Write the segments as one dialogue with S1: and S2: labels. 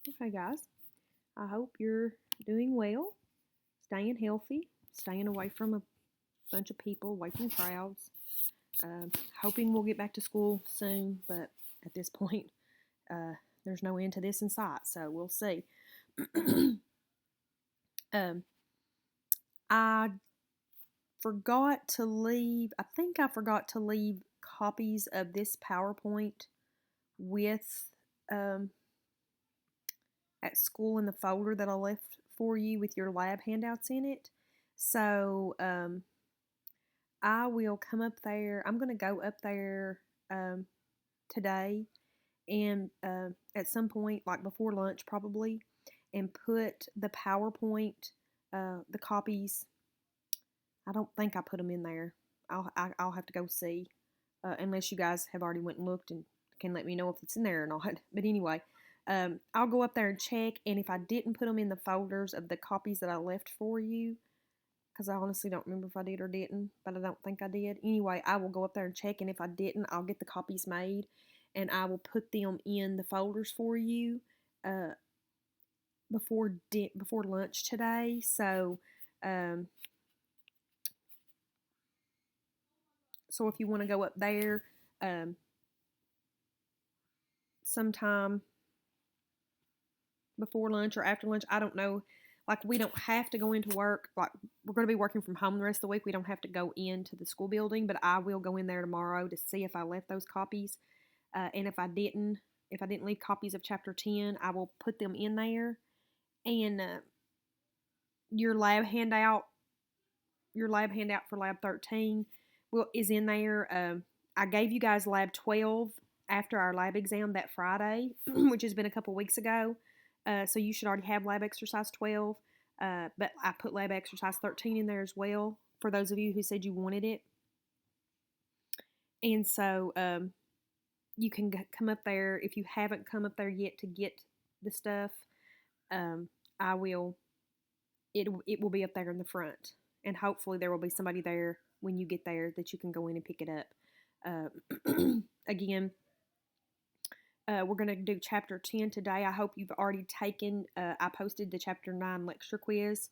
S1: Okay, guys. I hope you're doing well, staying healthy, staying away from a bunch of people, away from crowds. Hoping we'll get back to school soon, but at this point, uh, there's no end to this in sight, so we'll see. um, I forgot to leave, I think I forgot to leave copies of this PowerPoint with um, at school in the folder that I left for you with your lab handouts in it. So I will come up there. I'm going to go up there um, today and at some point, like before lunch probably, and put the PowerPoint, the copies. I don't think I put them in there. I'll have to go see, unless you guys have already went and looked and can let me know if it's in there or not. But anyway, I'll go up there and check, and if I didn't put them in the folders of the copies that I left for you, because I honestly don't remember if I did or didn't, but I don't think I did. Anyway, I will go up there and check, and if I didn't, I'll get the copies made, and I will put them in the folders for you uh, before lunch today. Um, so if you want to go up there um, sometime before lunch or after lunch, I don't know. Like, we don't have to go into work. Like, we're going to be working from home the rest of the week. We don't have to go into the school building, but I will go in there tomorrow to see if I left those copies. And if I didn't leave copies of chapter 10, I will put them in there. And your lab handout, your lab handout for lab 13 is in there. I gave you guys lab 12 after our lab exam that Friday, which has been a couple weeks ago. So you should already have lab exercise 12. But I put lab exercise 13 in there as well for those of you who said you wanted it. And so you can come up there. If you haven't come up there yet to get the stuff, um, I will. It will be up there in the front, and hopefully there will be somebody there when you get there that you can go in and pick it up. Again, we're going to do chapter 10 today. I hope you've already taken. I posted the chapter 9 lecture quiz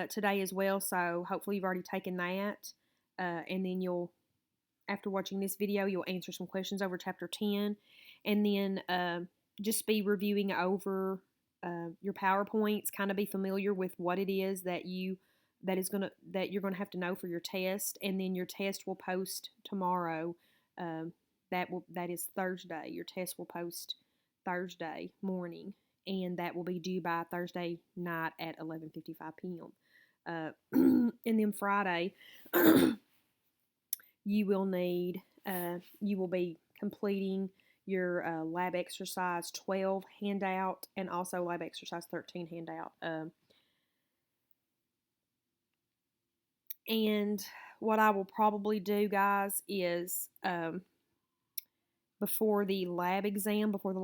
S1: today as well, so hopefully you've already taken that, and then you'll. After watching this video, you'll answer some questions over chapter 10, and then just be reviewing over your PowerPoints, kind of be familiar with what it is that you're gonna have to know for your test, and then your test will post tomorrow. That is Thursday. Your test will post Thursday morning, and that will be due by Thursday night at 11:55 p.m. And then Friday, you will need you will be completing your lab exercise 12 handout and also lab exercise 13 handout. And what I will probably do, guys, is before the lab exam, before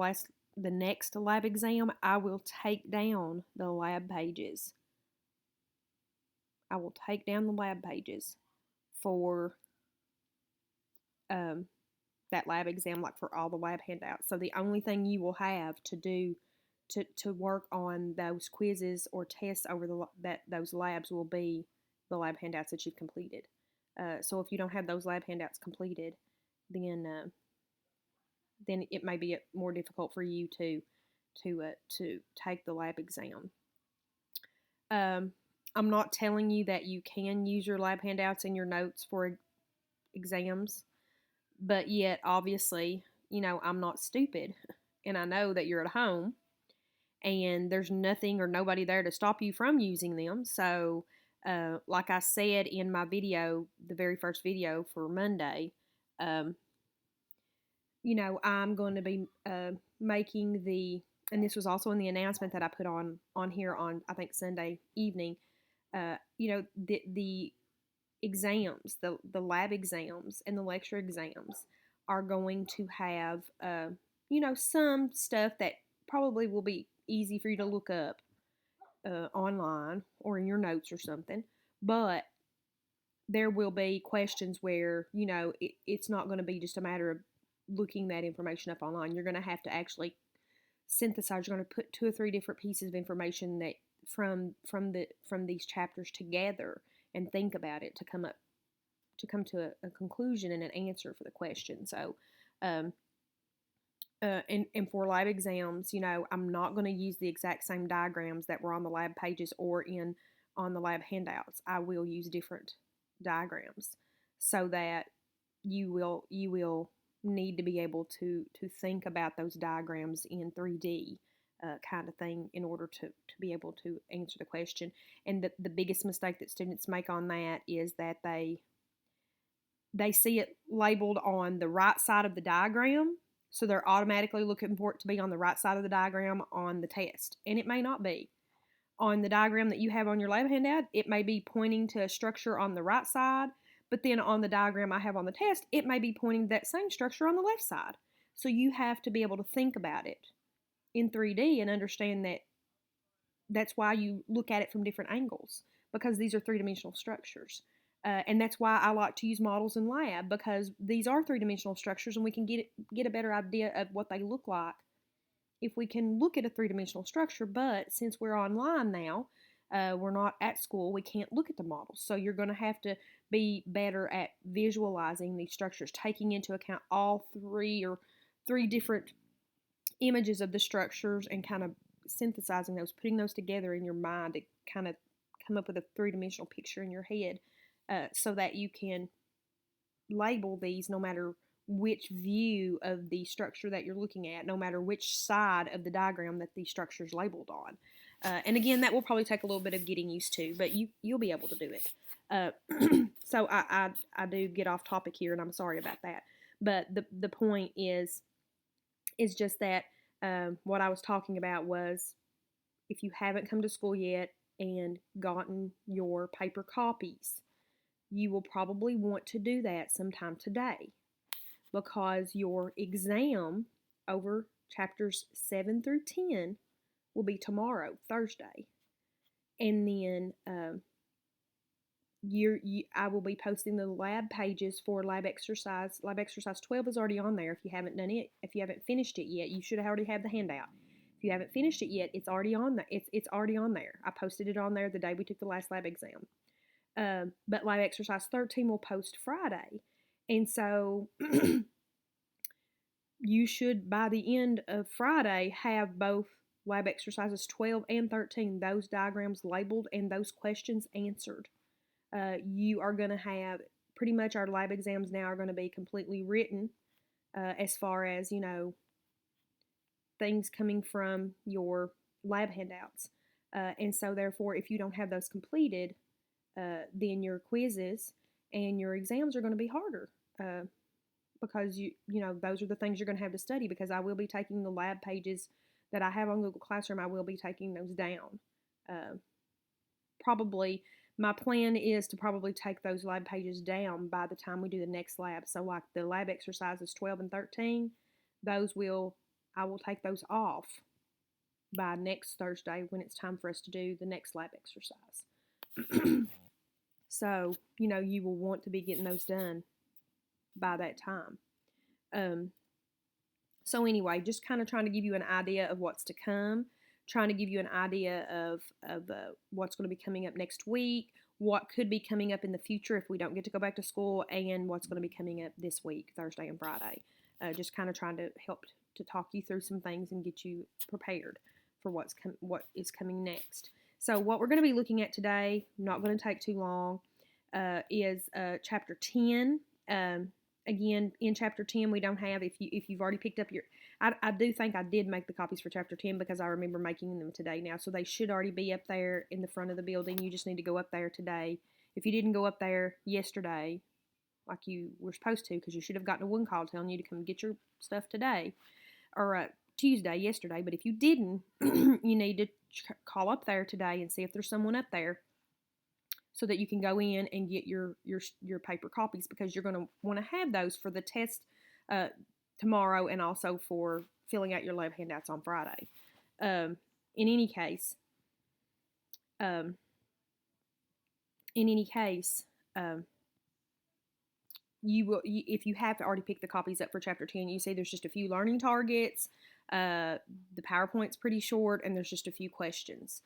S1: the next lab exam, I will take down the lab pages. I will take down the lab pages for um, that lab exam, like for all the lab handouts. So the only thing you will have to do to work on those quizzes or tests over those labs will be the lab handouts that you've completed. So if you don't have those lab handouts completed, then it may be more difficult for you to take the lab exam. I'm not telling you that you can use your lab handouts in your notes for exams, but yet obviously, I'm not stupid, and I know that you're at home and there's nothing or nobody there to stop you from using them. So like I said in my video, the very first video for Monday, um, I'm going to be making and this was also in the announcement that I put on here on, I think, Sunday evening. The exams, the lab exams and the lecture exams are going to have, some stuff that probably will be easy for you to look up online or in your notes or something. But there will be questions where, it's not going to be just a matter of looking that information up online. You're going to have to actually synthesize. You're going to put 2 or 3 different pieces of information that from these chapters together and think about it to come to a conclusion and an answer for the question. So, and for lab exams, I'm not going to use the exact same diagrams that were on the lab pages or on the lab handouts. I will use different diagrams so that you will need to be able to think about those diagrams in 3D kind of thing in order to be able to answer the question. And the biggest mistake that students make on that is that they see it labeled on the right side of the diagram, so they're automatically looking for it to be on the right side of the diagram on the test, and it may not be. On the diagram that you have on your lab handout, it may be pointing to a structure on the right side, but then on the diagram I have on the test, it may be pointing to that same structure on the left side. So you have to be able to think about it in 3D and understand that that's why you look at it from different angles, because these are three-dimensional structures. And that's why I like to use models in lab, because these are three-dimensional structures and we can get a better idea of what they look like if we can look at a three-dimensional structure. But since we're online now, we're not at school, we can't look at the models. So you're going to have to be better at visualizing these structures, taking into account all three different images of the structures and kind of synthesizing those, putting those together in your mind to kind of come up with a three-dimensional picture in your head, so that you can label these no matter which view of the structure that you're looking at, no matter which side of the diagram that the structure is labeled on. And again, that will probably take a little bit of getting used to, but you'll be able to do it. So I do get off topic here, and I'm sorry about that. But the point is just that what I was talking about was, if you haven't come to school yet and gotten your paper copies, you will probably want to do that sometime today, because your exam over chapters 7 through 10 will be tomorrow, Thursday. And then I will be posting the lab pages for lab exercise. Lab exercise 12 is already on there. If you haven't done it, if you haven't finished it yet, you should already have the handout. If you haven't finished it yet, it's already on there. It's already on there. I posted it on there the day we took the last lab exam. But lab exercise 13 will post Friday. And so you should, by the end of Friday, have both lab exercises 12 and 13, those diagrams labeled and those questions answered. You are going to have pretty much, our lab exams now are going to be completely written, as far as, things coming from your lab handouts. And so therefore, if you don't have those completed, then your quizzes and your exams are going to be harder, because those are the things you're going to have to study, because I will be taking the lab pages that I have on Google Classroom. I will be taking those down. Probably my plan is to probably take those lab pages down by the time we do the next lab. So like the lab exercises 12 and 13, I will take those off by next Thursday when it's time for us to do the next lab exercise. So, you will want to be getting those done by that time. So anyway, just kind of trying to give you an idea of what's to come, trying to give you an idea of what's going to be coming up next week, what could be coming up in the future if we don't get to go back to school, and what's going to be coming up this week, Thursday and Friday. Just kind of trying to help to talk you through some things and get you prepared for what is coming next. So what we're going to be looking at today, not going to take too long, is chapter 10. Again, in chapter 10, we don't have, if you've already picked up I do think I did make the copies for chapter 10, because I remember making them today now. So they should already be up there in the front of the building. You just need to go up there today. If you didn't go up there yesterday, like you were supposed to, because you should have gotten a one call telling you to come get your stuff today, or Tuesday, yesterday. But if you didn't, you need to call up there today and see if there's someone up there, so that you can go in and get your paper copies, because you're going to want to have those for the test tomorrow, and also for filling out your lab handouts on Friday. In any case, you will, if you have already picked the copies up for chapter 10, you see there's just a few learning targets. The PowerPoint's pretty short, and there's just a few questions.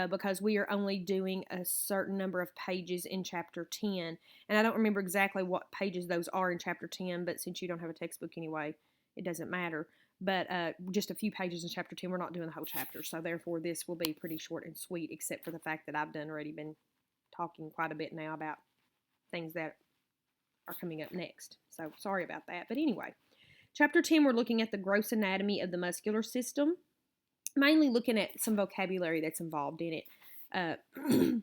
S1: Because we are only doing a certain number of pages in Chapter 10. And I don't remember exactly what pages those are in Chapter 10, but since you don't have a textbook anyway, it doesn't matter. But just a few pages in Chapter 10. We're not doing the whole chapter, so therefore this will be pretty short and sweet, except for the fact that I've already been talking quite a bit now about things that are coming up next. So sorry about that. But anyway, Chapter 10, we're looking at the gross anatomy of the muscular system, mainly looking at some vocabulary that's involved in it.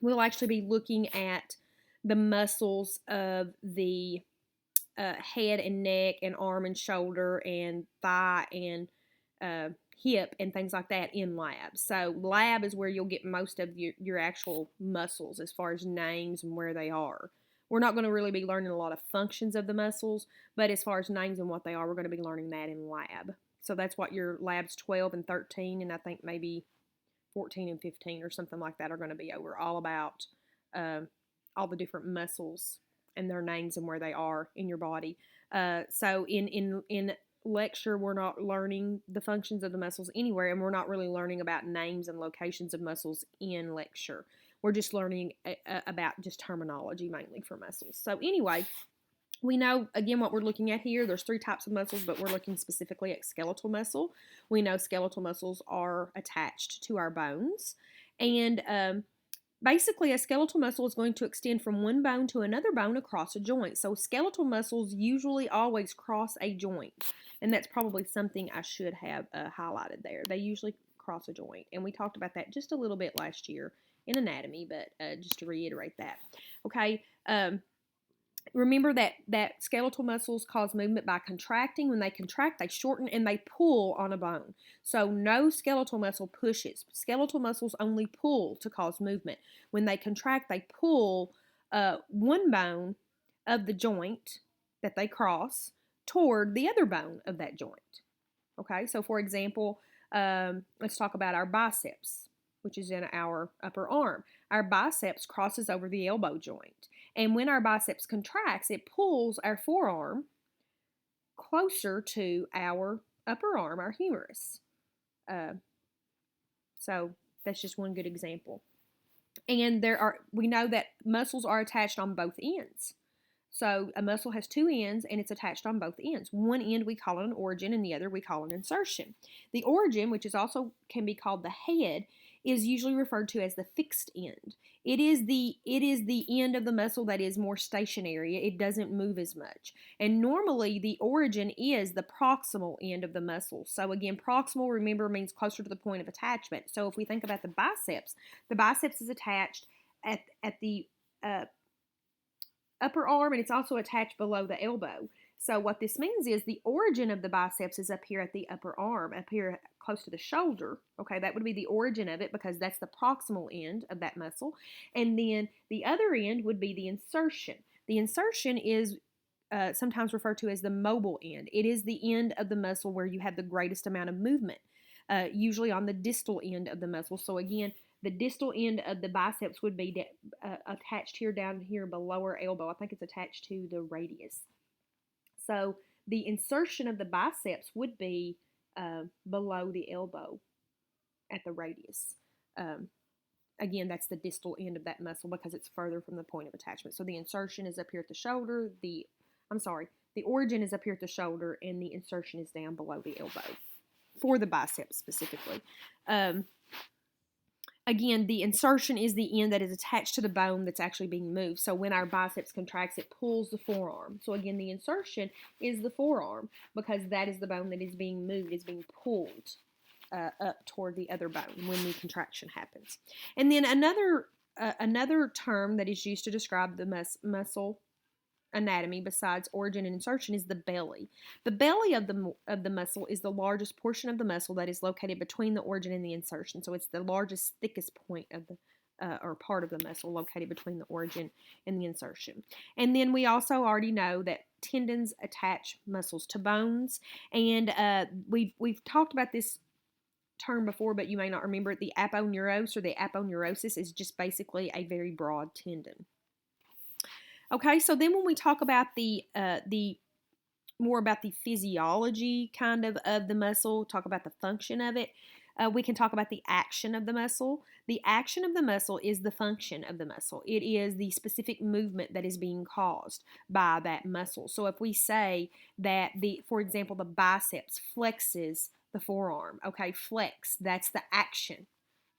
S1: We'll actually be looking at the muscles of the head and neck and arm and shoulder and thigh and hip and things like that in lab. So lab is where you'll get most of your actual muscles as far as names and where they are. We're not going to really be learning a lot of functions of the muscles, but as far as names and what they are, we're going to be learning that in lab. So that's what your labs 12 and 13, and I think maybe 14 and 15 or something like that are going to be over, all about all the different muscles and their names and where they are in your body. So in lecture, we're not learning the functions of the muscles anywhere, and we're not really learning about names and locations of muscles in lecture. We're just learning about just terminology mainly for muscles. So anyway, we know, again, what we're looking at here. There's 3 types of muscles, but we're looking specifically at skeletal muscle. We know skeletal muscles are attached to our bones. And basically, a skeletal muscle is going to extend from one bone to another bone across a joint. So skeletal muscles usually always cross a joint. And that's probably something I should have highlighted there. They usually cross a joint. And we talked about that just a little bit last year in anatomy, but just to reiterate that. Okay, remember that skeletal muscles cause movement by contracting. When they contract, they shorten and they pull on a bone. So no skeletal muscle pushes. Skeletal muscles only pull to cause movement. When they contract, they pull one bone of the joint that they cross toward the other bone of that joint. Okay, so for example, let's talk about our biceps, which is in our upper arm. Our biceps crosses over the elbow joint. And when our biceps contracts, it pulls our forearm closer to our upper arm, our humerus. So that's just one good example. And we know that muscles are attached on both ends. So a muscle has 2 ends and it's attached on both ends. One end we call an origin and the other we call an insertion. The origin, which is also can be called the head, is usually referred to as the fixed end. It is the end of the muscle that is more stationary. It doesn't move as much. And normally the origin is the proximal end of the muscle. So again, proximal, remember, means closer to the point of attachment. So if we think about the biceps is attached at the upper arm, and it's also attached below the elbow. So what this means is the origin of the biceps is up here at the upper arm, up here close to the shoulder. Okay, that would be the origin of it because that's the proximal end of that muscle. And then the other end would be the insertion. The insertion is sometimes referred to as the mobile end. It is the end of the muscle where you have the greatest amount of movement, usually on the distal end of the muscle. So again, the distal end of the biceps would be attached here down here below our elbow. I think it's attached to the radius. So the insertion of the biceps would be below the elbow at the radius. Again, that's the distal end of that muscle because it's further from the point of attachment. So the insertion is up here at the shoulder. The origin is up here at the shoulder, and the insertion is down below the elbow for the biceps specifically. Again, the insertion is the end that is attached to the bone that's actually being moved. So when our biceps contracts, it pulls the forearm. So again, the insertion is the forearm because that is the bone that is being moved, is being pulled up toward the other bone when the contraction happens. And then another term that is used to describe the muscle anatomy besides origin and insertion is the belly. The belly of the muscle is the largest portion of the muscle that is located between the origin and the insertion. So it's the largest, thickest point of the or part of the muscle located between the origin and the insertion. And then we also already know that tendons attach muscles to bones, and we've talked about this term before, but you may not remember it. The aponeuros or the aponeurosis is just basically a very broad tendon. Okay, so then when we talk about when more about the physiology kind of the muscle, talk about the function of it. We can talk about the action of the muscle. The action of the muscle is the function of the muscle. It is the specific movement that is being caused by that muscle. So if we say that for example, the biceps flexes the forearm, okay, flex, that's the action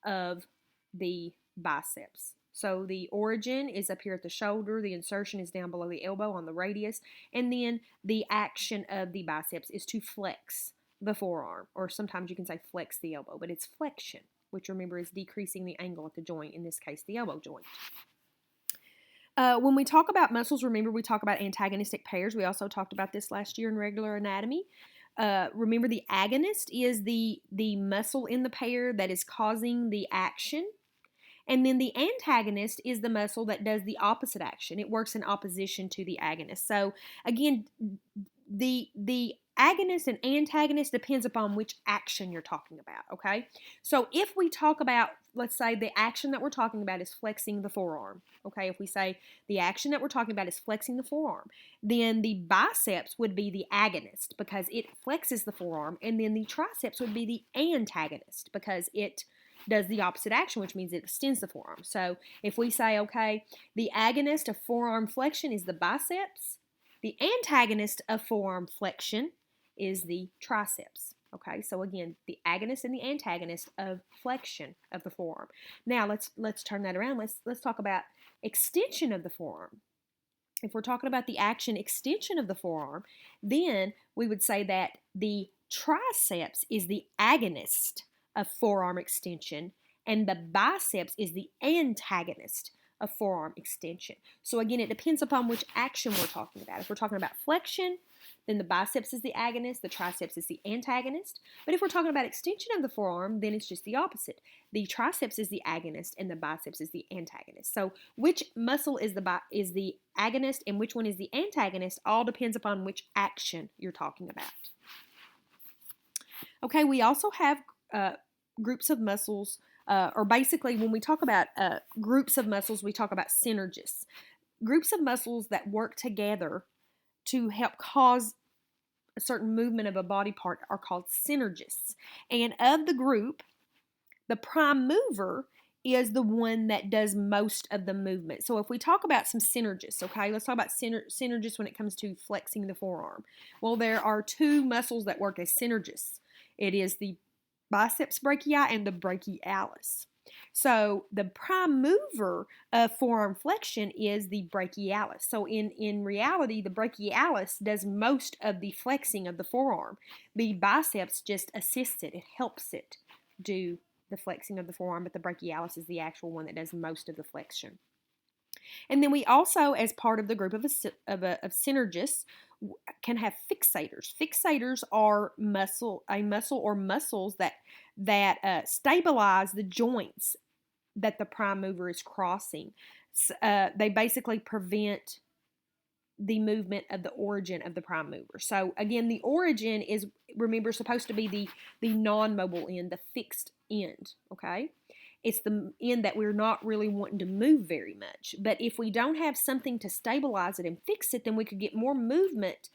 S1: of the biceps. So the origin is up here at the shoulder, the insertion is down below the elbow on the radius, and then the action of the biceps is to flex the forearm, or sometimes you can say flex the elbow, but it's flexion, which remember is decreasing the angle at the joint, in this case the elbow joint. When we talk about muscles, remember we talk about antagonistic pairs. We also talked about this last year in regular anatomy. Remember the agonist is the muscle in the pair that is causing the action. And then the antagonist is the muscle that does the opposite action. It works in opposition to the agonist. So again, the agonist and antagonist depends upon which action you're talking about, okay? So if we talk about, let's say the action that we're talking about is flexing the forearm, okay? If we say the action that we're talking about is flexing the forearm, then the biceps would be the agonist because it flexes the forearm, and then the triceps would be the antagonist because it does the opposite action, which means it extends the forearm. So if we say, okay, the agonist of forearm flexion is the biceps, the antagonist of forearm flexion is the triceps. Okay, so again, the agonist and the antagonist of flexion of the forearm. Now let's turn that around. Let's talk about extension of the forearm. If we're talking about the action extension of the forearm, then we would say that the triceps is the agonist of forearm extension, and the biceps is the antagonist of forearm extension. So again, it depends upon which action we're talking about. If we're talking about flexion, then the biceps is the agonist, the triceps is the antagonist. But if we're talking about extension of the forearm, then it's just the opposite. The triceps is the agonist and the biceps is the antagonist. So which muscle is the agonist and which one is the antagonist all depends upon which action you're talking about. Okay, we also have groups of muscles, or basically when we talk about groups of muscles, we talk about synergists. Groups of muscles that work together to help cause a certain movement of a body part are called synergists. And of the group, the prime mover is the one that does most of the movement. So if we talk about some synergists, okay, let's talk about synergists when it comes to flexing the forearm. Well, there are two muscles that work as synergists. It is the biceps brachii and the brachialis. So the prime mover of forearm flexion is the brachialis. So in reality, the brachialis does most of the flexing of the forearm. The biceps just assists it. It helps it do the flexing of the forearm, but the brachialis is the actual one that does most of the flexion. And then we also, as part of the group of synergists, can have fixators. Fixators are a muscle or muscles that stabilize the joints that the prime mover is crossing. They basically prevent the movement of the origin of the prime mover. So again, the origin is, remember, supposed to be the non-mobile end, the fixed end, okay? It's the end that we're not really wanting to move very much. But if we don't have something to stabilize it and fix it, then we could get more movement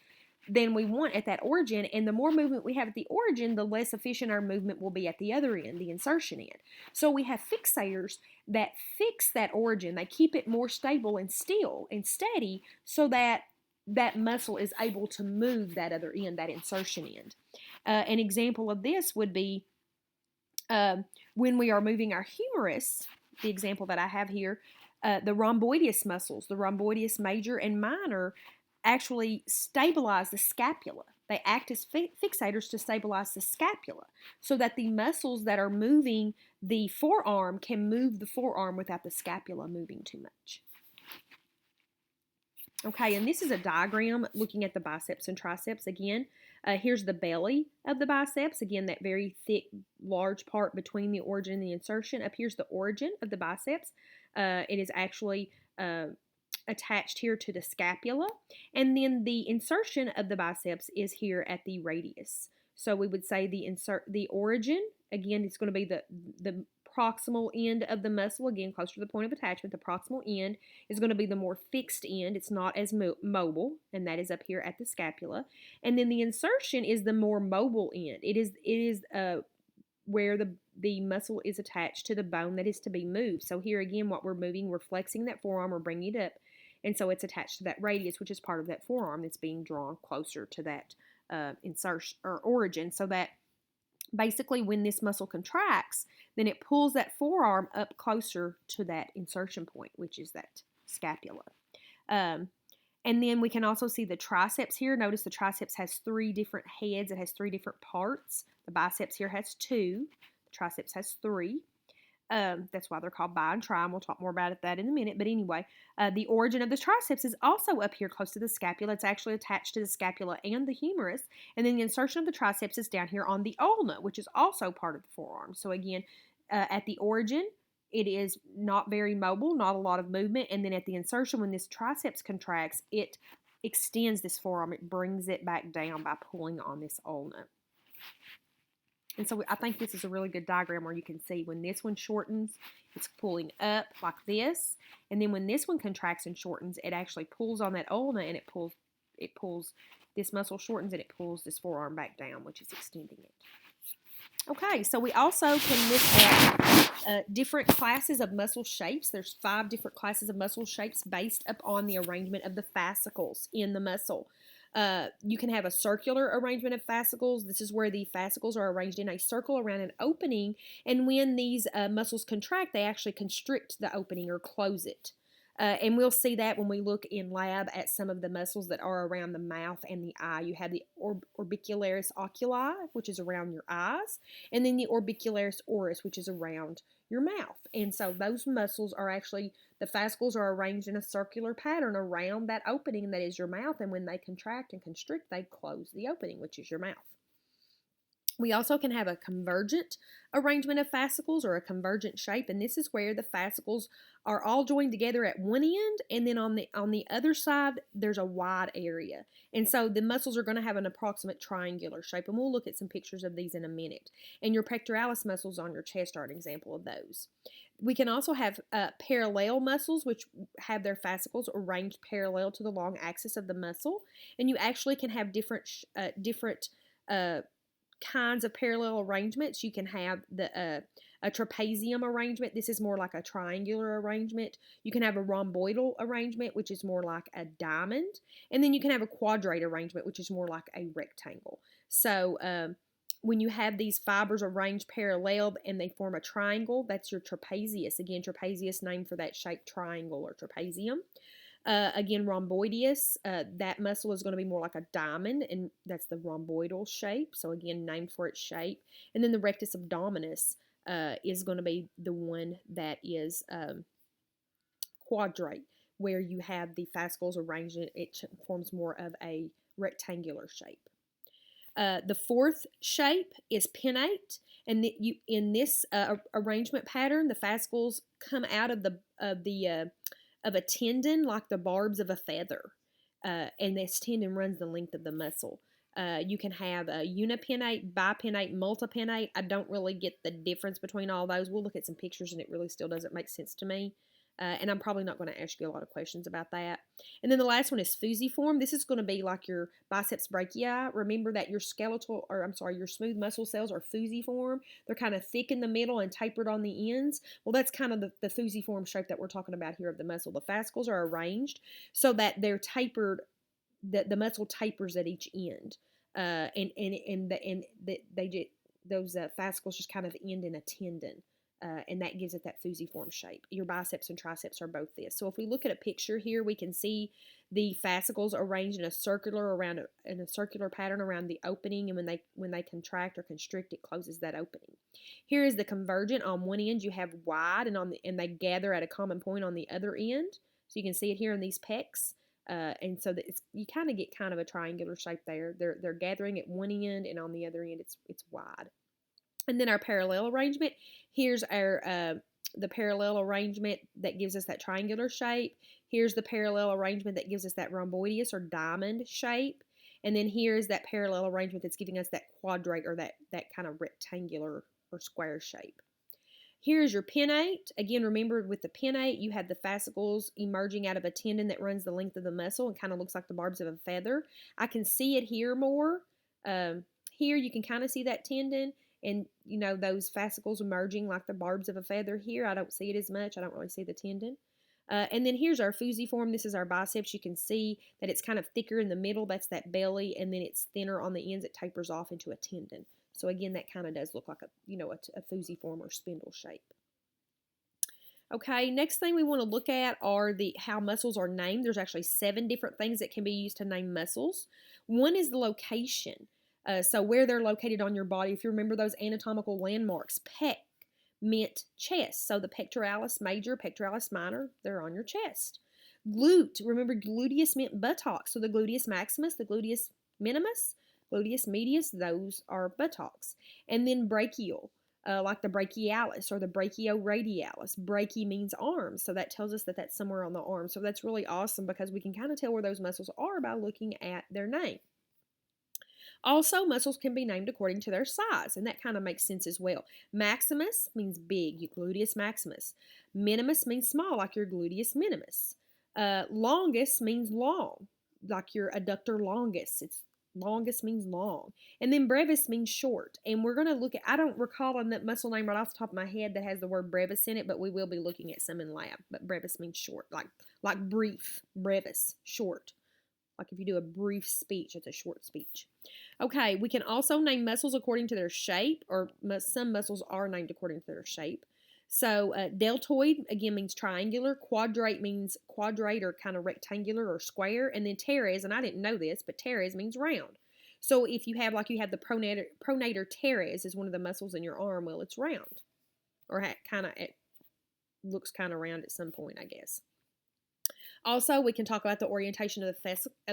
S1: than we want at that origin. And the more movement we have at the origin, the less efficient our movement will be at the other end, the insertion end. So we have fixators that fix that origin. They keep it more stable and still and steady so that that muscle is able to move that other end, that insertion end. An example of this would be when we are moving our humerus, the example that I have here, the rhomboideus muscles, the rhomboideus major and minor, actually stabilize the scapula. They act as fixators to stabilize the scapula so that the muscles that are moving the forearm can move the forearm without the scapula moving too much. Okay, and this is a diagram looking at the biceps and triceps again. Here's the belly of the biceps. Again, that very thick, large part between the origin and the insertion. Up here's the origin of the biceps. It is actually attached here to the scapula. And then the insertion of the biceps is here at the radius. So we would say the origin, again, it's going to be the proximal end of the muscle, again, closer to the point of attachment, the proximal end is going to be the more fixed end. It's not as mobile, and that is up here at the scapula. And then the insertion is the more mobile end. It is where the muscle is attached to the bone that is to be moved. So here again, what we're moving, we're flexing that forearm, we're bringing it up, and so it's attached to that radius, which is part of that forearm that's being drawn closer to that insertion or origin, so that basically when this muscle contracts, then it pulls that forearm up closer to that insertion point, which is that scapula. And then we can also see the triceps here. Notice the triceps has 3 different heads. It has 3 different parts. The biceps here has 2. The triceps has 3. That's why they're called bi and tri, and we'll talk more about that in a minute. But anyway, the origin of the triceps is also up here close to the scapula. It's actually attached to the scapula and the humerus. And then the insertion of the triceps is down here on the ulna, which is also part of the forearm. So again, at the origin, it is not very mobile, not a lot of movement. And then at the insertion, when this triceps contracts, it extends this forearm. It brings it back down by pulling on this ulna. And so I think this is a really good diagram where you can see when this one shortens, it's pulling up like this. And then when this one contracts and shortens, it actually pulls on that ulna, and it pulls this muscle shortens, and it pulls this forearm back down, which is extending it. Okay, so we also can look at different classes of muscle shapes. There's 5 different classes of muscle shapes based upon the arrangement of the fascicles in the muscle. You can have a circular arrangement of fascicles. This is where the fascicles are arranged in a circle around an opening, and when these muscles contract, they actually constrict the opening or close it. And we'll see that when we look in lab at some of the muscles that are around the mouth and the eye. You have the orbicularis oculi, which is around your eyes, and then the orbicularis oris, which is around your mouth. And so those muscles are actually, the fascicles are arranged in a circular pattern around that opening that is your mouth, and when they contract and constrict, they close the opening, which is your mouth. We also can have a convergent arrangement of fascicles, or a convergent shape, and this is where the fascicles are all joined together at one end, and then on the other side there's a wide area. And so the muscles are going to have an approximate triangular shape, and we'll look at some pictures of these in a minute. And your pectoralis muscles on your chest are an example of those. We can also have parallel muscles, which have their fascicles arranged parallel to the long axis of the muscle, and you actually can have different kinds of parallel arrangements. You can have a trapezium arrangement. This is more like a triangular arrangement. You can have a rhomboidal arrangement, which is more like a diamond. And then you can have a quadrate arrangement, which is more like a rectangle. So when you have these fibers arranged parallel and they form a triangle, that's your trapezius. Again, trapezius, named for that shape, triangle or trapezium. Again, rhomboideus, that muscle is going to be more like a diamond, and that's the rhomboidal shape. So again, named for its shape. And then the rectus abdominis is going to be the one that is quadrate, where you have the fascicles arranged, and it forms more of a rectangular shape. The fourth shape is pinnate, and in this arrangement pattern, the fascicles come out of a tendon like the barbs of a feather, and this tendon runs the length of the muscle. You can have a unipinnate, bipinnate, multipinnate. I don't really get the difference between all those. We'll look at some pictures, and it really still doesn't make sense to me. And I'm probably not going to ask you a lot of questions about that. And then the last one is fusiform. This is going to be like your biceps brachii. Remember that your your smooth muscle cells are fusiform. They're kind of thick in the middle and tapered on the ends. Well, that's kind of the fusiform shape that we're talking about here of the muscle. The fascicles are arranged so that they're tapered, the muscle tapers at each end. Those fascicles just kind of end in a tendon. And that gives it that fusiform shape. Your biceps and triceps are both this. So if we look at a picture here, we can see the fascicles arranged in a circular pattern around the opening, and when they contract or constrict, it closes that opening. Here is the convergent. On one end, you have wide, and they gather at a common point on the other end. So you can see it here in these pecs. And so that you kind of get kind of a triangular shape there. They're gathering at one end, and on the other end, it's wide. And then our parallel arrangement, here's our the parallel arrangement that gives us that triangular shape. Here's the parallel arrangement that gives us that rhomboideus or diamond shape. And then here's that parallel arrangement that's giving us that quadrate or that kind of rectangular or square shape. Here's your pinnate. Again, remember with the pinnate, you have the fascicles emerging out of a tendon that runs the length of the muscle and kind of looks like the barbs of a feather. I can see it here more. Here you can kind of see that tendon and, those fascicles emerging like the barbs of a feather. Here I don't see it as much. I don't really see the tendon. And then here's our fusiform. This is our biceps. You can see that it's kind of thicker in the middle. That's that belly. And then it's thinner on the ends. It tapers off into a tendon. So again, that kind of does look like a fusiform or spindle shape. Okay, next thing we want to look at are how muscles are named. There's actually 7 different things that can be used to name muscles. One is the location. So where they're located on your body. If you remember those anatomical landmarks, pec meant chest. So the pectoralis major, pectoralis minor, they're on your chest. Glute, remember gluteus meant buttocks. So the gluteus maximus, the gluteus minimus, gluteus medius, those are buttocks. And then brachial, like the brachialis or the brachioradialis. Brachii means arms, so that tells us that that's somewhere on the arm. So that's really awesome because we can kind of tell where those muscles are by looking at their name. Also, muscles can be named according to their size, and that kind of makes sense as well. Maximus means big, your gluteus maximus. Minimus means small, like your gluteus minimus. Longus means long, like your adductor longus. Longest means long. And then brevis means short. And we're going to look at, I don't recall a muscle name right off the top of my head that has the word brevis in it, but we will be looking at some in lab. But brevis means short, like brief, brevis, short. Like if you do a brief speech, it's a short speech. Okay, we can also name muscles according to their shape, or some muscles are named according to their shape. So deltoid, again, means triangular. Quadrate means quadrate or kind of rectangular or square. And then teres, and I didn't know this, but teres means round. So if you have, the pronator teres is one of the muscles in your arm, well, it's round. Or it looks kind of round at some point, I guess. Also, we can talk about the orientation of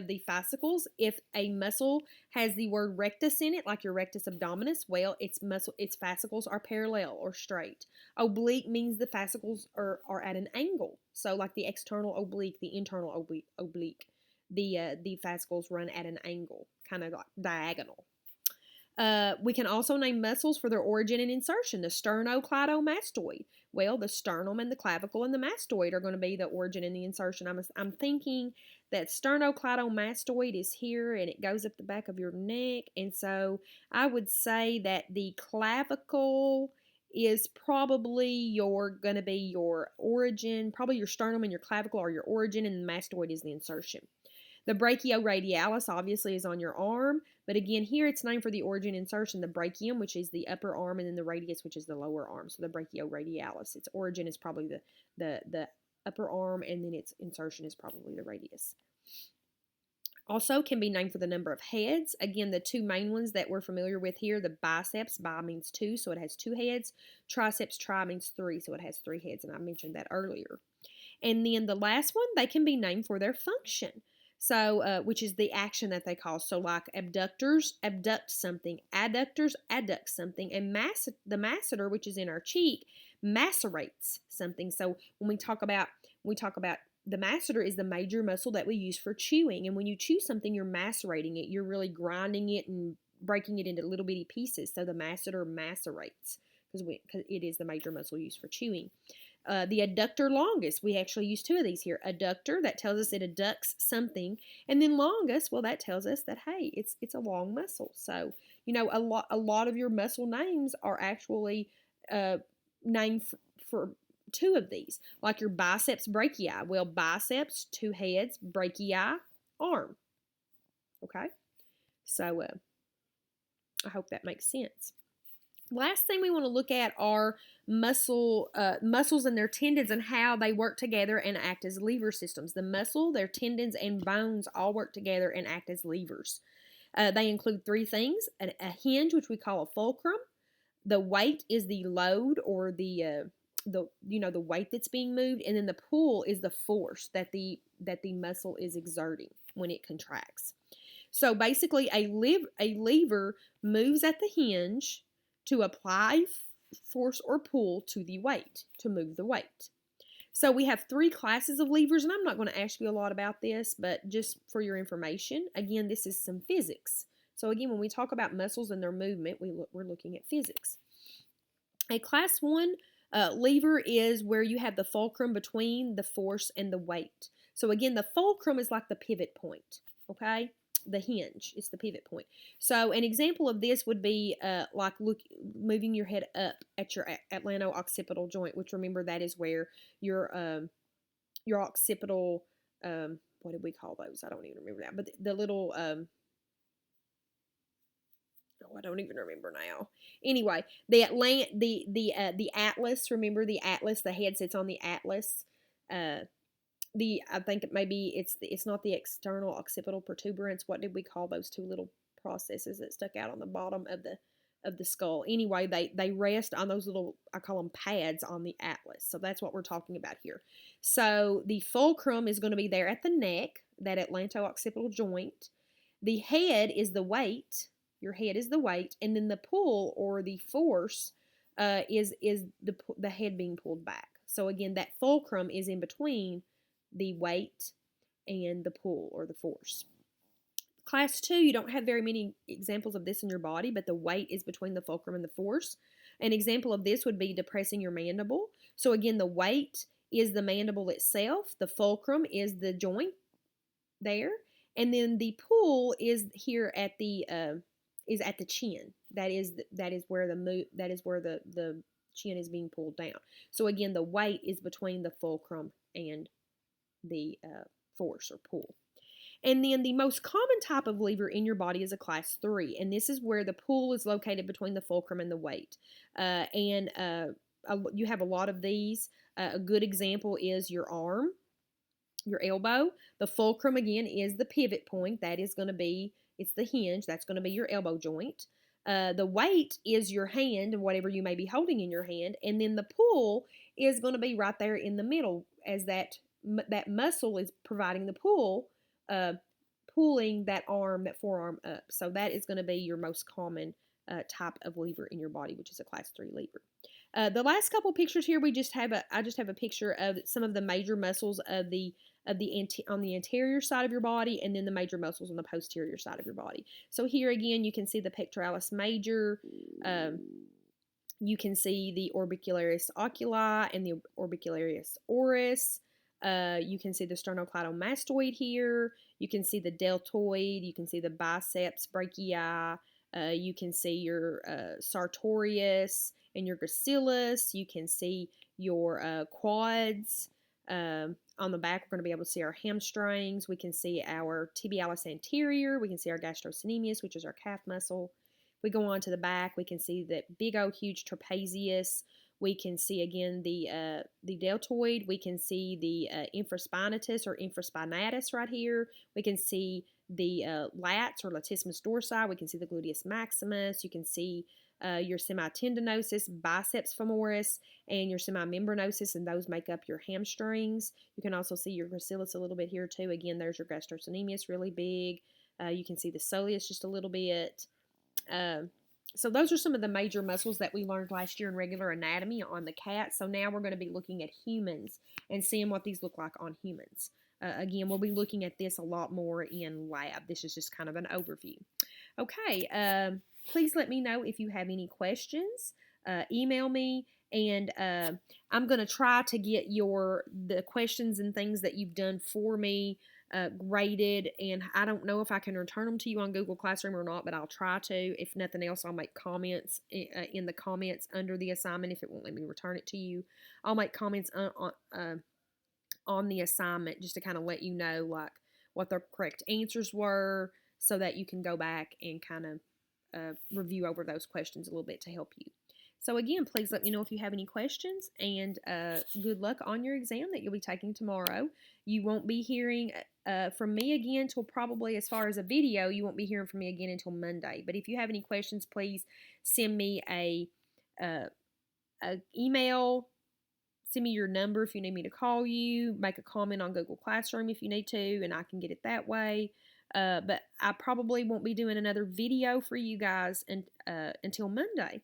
S1: the fascicles. If a muscle has the word rectus in it, like your rectus abdominis, well, its fascicles are parallel or straight. Oblique means the fascicles are at an angle. So, like the external oblique, the internal oblique, the fascicles run at an angle, kind of like diagonal. We can also name muscles for their origin and insertion. The sternocleidomastoid. Well, the sternum and the clavicle and the mastoid are going to be the origin and the insertion. I'm thinking that sternocleidomastoid is here and it goes up the back of your neck. And so I would say that the clavicle is probably going to be your origin. Probably your sternum and your clavicle are your origin, and the mastoid is the insertion. The brachioradialis obviously is on your arm, but again, here it's named for the origin insertion, the brachium, which is the upper arm, and then the radius, which is the lower arm. So the brachioradialis, its origin is probably the upper arm, and then its insertion is probably the radius. Also can be named for the number of heads. Again, the 2 main ones that we're familiar with here, the biceps, bi means 2, so it has 2 heads. Triceps, tri means 3, so it has 3 heads, and I mentioned that earlier. And then the last one, they can be named for their function. So, which is the action that they cause. So, like abductors, abduct something. Adductors, adduct something. And the masseter, which is in our cheek, macerates something. So, when we talk about the masseter is the major muscle that we use for chewing. And when you chew something, you're macerating it. You're really grinding it and breaking it into little bitty pieces. So, the masseter macerates because it is the major muscle used for chewing. The adductor longus, we actually use 2 of these here. Adductor, that tells us it adducts something, and then longus, well, that tells us that, hey, it's a long muscle. So, a lot of your muscle names are actually named for 2 of these, like your biceps brachii. Well, biceps, 2 heads, brachii, arm. Okay, so I hope that makes sense. Last thing we want to look at are muscles and their tendons and how they work together and act as lever systems. The muscle, their tendons, and bones all work together and act as levers. They include 3 things: a hinge, which we call a fulcrum. The weight is the load or the weight that's being moved, and then the pull is the force that the muscle is exerting when it contracts. So basically, a lever moves at the hinge to apply force or pull to the weight, to move the weight. So we have 3 classes of levers, and I'm not going to ask you a lot about this, but just for your information, again, this is some physics. So again, when we talk about muscles and their movement, we're looking at physics. A class 1 Lever is where you have the fulcrum between the force and the weight. So again, the fulcrum is like the pivot point, okay? The hinge is the pivot point. So an example of this would be like moving your head up at your atlanto-occipital joint, which remember that is where your occipital, what did we call those? I don't even remember that, but the little, oh, I don't even remember now. Anyway, the atlas. Remember the atlas? The head sits on the atlas. I think maybe it's not the external occipital protuberance. What did we call those two little processes that stuck out on the bottom of the skull? Anyway, they rest on those little, I call them pads on the atlas. So that's what we're talking about here. So the fulcrum is going to be there at the neck, that atlanto-occipital joint. The head is the weight. Your head is the weight, and then the pull or the force is the head being pulled back. So again, that fulcrum is in between the weight and the pull or the force. Class 2, you don't have very many examples of this in your body, but the weight is between the fulcrum and the force. An example of this would be depressing your mandible. So again, the weight is the mandible itself. The fulcrum is the joint there, and then the pull is here at the chin. That is where the chin is being pulled down. So again, the weight is between the fulcrum and the force or pull. And then the most common type of lever in your body is a class 3, and this is where the pull is located between the fulcrum and the weight. You have a lot of these. A good example is your arm, your elbow. The fulcrum, again, is the pivot point. That is going to be, it's the hinge. That's going to be your elbow joint. The weight is your hand and whatever you may be holding in your hand. And then the pull is going to be right there in the middle, as that muscle is providing the pull, pulling that forearm up. So that is going to be your most common type of lever in your body, which is a class 3 lever. The last couple pictures here, I just have a picture of some of the major muscles on the anterior side of your body, and then the major muscles on the posterior side of your body. So here again, you can see the pectoralis major. You can see the orbicularis oculi and the orbicularis oris. You can see the sternocleidomastoid here. You can see the deltoid. You can see the biceps brachii. You can see your sartorius and your gracilis. You can see your quads. On the back, we're going to be able to see our hamstrings. We can see our tibialis anterior. We can see our gastrocnemius, which is our calf muscle. If we go on to the back, we can see that big old huge trapezius. We can see again the deltoid. We can see the infraspinatus or infraspinatus right here. We can see the lats or latissimus dorsi. We can see the gluteus maximus. You can see your semitendinosus, biceps femoris, and your semimembranosus, and those make up your hamstrings. You can also see your gracilis a little bit here too. Again, there's your gastrocnemius really big. You can see the soleus just a little bit. So those are some of the major muscles that we learned last year in regular anatomy on the cat. So now we're going to be looking at humans and seeing what these look like on humans. Again, we'll be looking at this a lot more in lab. This is just kind of an overview. Okay, please let me know if you have any questions. Email me, and I'm going to try to get the questions and things that you've done for me graded, and I don't know if I can return them to you on Google Classroom or not, but I'll try to. If nothing else, I'll make comments in the comments under the assignment. If it won't let me return it to you, I'll make comments on the assignment just to kind of let you know like what the correct answers were, so that you can go back and kind of review over those questions a little bit to help you. So again, please let me know if you have any questions, and good luck on your exam that you'll be taking tomorrow. You won't be hearing from me again until probably, as far as a video, you won't be hearing from me again until Monday. But if you have any questions, please send me a email. Send me your number if you need me to call you. Make a comment on Google Classroom if you need to, and I can get it that way. But I probably won't be doing another video for you guys until Monday.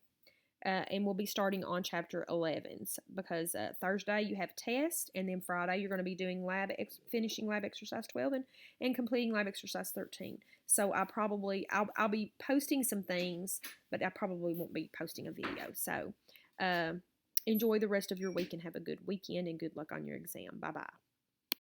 S1: And we'll be starting on Chapter 11 because Thursday you have test, and then Friday you're going to be doing finishing lab exercise 12 and completing lab exercise 13. So I'll be posting some things, but I probably won't be posting a video. So Enjoy the rest of your week and have a good weekend and good luck on your exam. Bye bye.